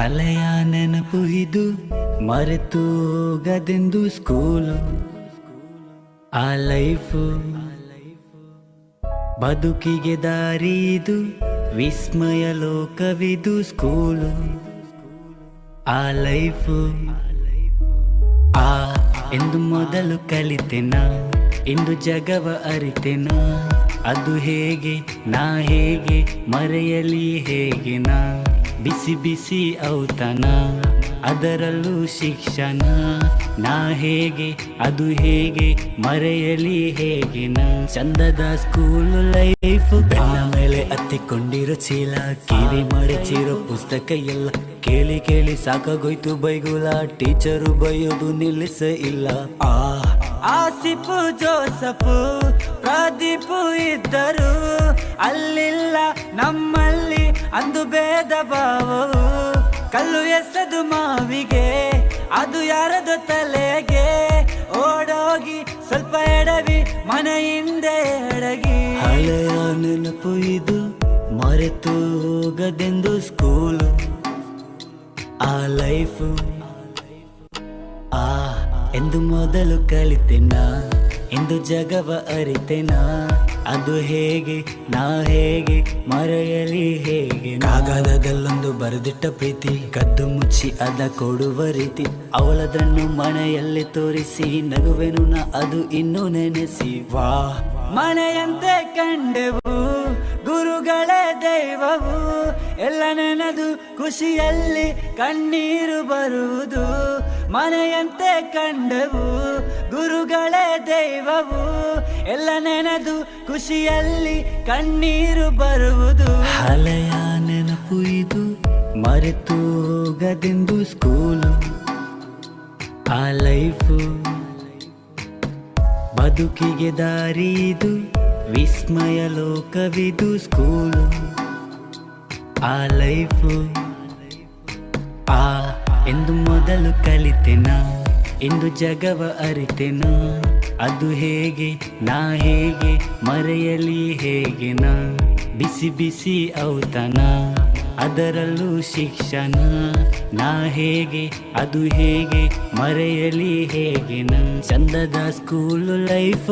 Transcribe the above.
ಹಳೆಯ ನೆನಪು ಇದು ಮರೆತು ಹೋಗದೆಂದು ಸ್ಕೂಲು ಆ ಲೈಫು ಬದುಕಿಗೆ ದಾರಿ ಇದು ವಿಸ್ಮಯ ಲೋಕವಿದು ಸ್ಕೂಲು ಆ ಲೈಫು ಆ ಎಂದು ಮೊದಲು ಕಲಿತೆನಾ ಇಂದು ಜಗವ ಅರಿತೆನಾ ಅದು ಹೇಗೆ ನಾ ಹೇಗೆ ಮರೆಯಲಿ ಹೇಗೆ ನಾ ಬಿಸಿ ಬಿಸಿ ಔತಣ ಅದರಲ್ಲೂ ಶಿಕ್ಷಣ ನಾ ಹೇಗೆ ಅದು ಹೇಗೆ ಮರೆಯಲಿ ಹೇಗೆ ನಾ ಚಂದದ ಸ್ಕೂಲ್ ಲೈಫ್ ಬೆನ್ನ ಮೇಲೆ ಹತ್ತಿಕೊಂಡಿರೋ ಚೀಲ ಕಿವಿ ಮಡಚಿರೋ ಪುಸ್ತಕ ಎಲ್ಲ ಕೇಳಿ ಕೇಳಿ ಸಾಕಾಗೋಯ್ತು ಬೈಗುಲ ಟೀಚರು ಬೈಯೋದು ನಿಲ್ಲಿಸ ಇಲ್ಲ ಆಸಿಫು ಜೋಸಫು ಪ್ರದೀಪು ಇದ್ದರು ಅಲ್ಲಿಲ್ಲ ನಮ್ಮಲ್ಲಿ ಅಂದು ಭೇದ ಭಾವವು ಕಲ್ಲು ಎಸೆದು ಮಾವಿಗೆ ಅದು ಯಾರದು ತಲೆಗೆ ಓಡೋಗಿ ಸ್ವಲ್ಪ ಎಡವಿ ಮನೆ ಹಿಂದೆ ಎಡಗಿ ಹಳೆಯ ನೆನಪು ಇದು ಮರೆತು ಹೋಗದೆಂದು ಸ್ಕೂಲು ಆ ಲೈಫು ಎಂದು ಮೊದಲು ಕಲಿತೆನಾ ಇಂದು ಜಗವ ಅರಿತೆನಾ ಅದು ಹೇಗೆ ನಾ ಹೇಗೆ ಮರೆಯಲಿ ಹೇಗೆ ಕಾಗದದಲ್ಲೊಂದು ಬರೆದಿಟ್ಟ ಪ್ರೀತಿ ಕದ್ದು ಮುಚ್ಚಿ ಅದ ಕೊಡುವ ರೀತಿ ಅವಳದನ್ನು ಮನೆಯಲ್ಲಿ ತೋರಿಸಿ ನಗುವೆನು ನಾ ಅದು ಇನ್ನೂ ನೆನೆಸಿ ವಾ ಮನೆಯಂತೆ ಕಂಡೆವು ಗುರುಗಳೇ ದೈವವು ಎಲ್ಲ ನೆನೆದು ಖುಷಿಯಲ್ಲಿ ಕಣ್ಣೀರು ಬರುವುದು ಮನೆಯಂತೆ ಕಂಡೆವು ಗುರುಗಳೇ ದೈವವು ಎಲ್ಲ ನೆನೆದು ಖುಷಿಯಲ್ಲಿ ಕಣ್ಣೀರು ಬರುವುದು ಹಳೆಯ ನೆನಪು ಇದು ಮರೆತು ಹೋಗದೆಂದು ಸ್ಕೂಲು ಆ ಲೈಫು ಬದುಕಿಗೆ ದಾರಿ ಇದು ವಿಸ್ಮಯ ಲೋಕವಿದು ಸ್ಕೂಲು ಆ ಲೈಫು ಎಂದು ಮೊದಲು ಕಲಿತೆನಾ ಇಂದು ಜಗವ ಅರಿತೆನಾ ಅದು ಹೇಗೆ ನಾ ಹೇಗೆ ಮರೆಯಲಿ ಹೇಗೆ ನಾ ಬಿಸಿ ಬಿಸಿ ಔತಣ ಅದರಲ್ಲೂ ಶಿಕ್ಷಣ ನಾ ಹೇಗೆ ಅದು ಹೇಗೆ ಮರೆಯಲಿ ಹೇಗೆ ನಾ ಚಂದದ ಸ್ಕೂಲ್ ಲೈಫ್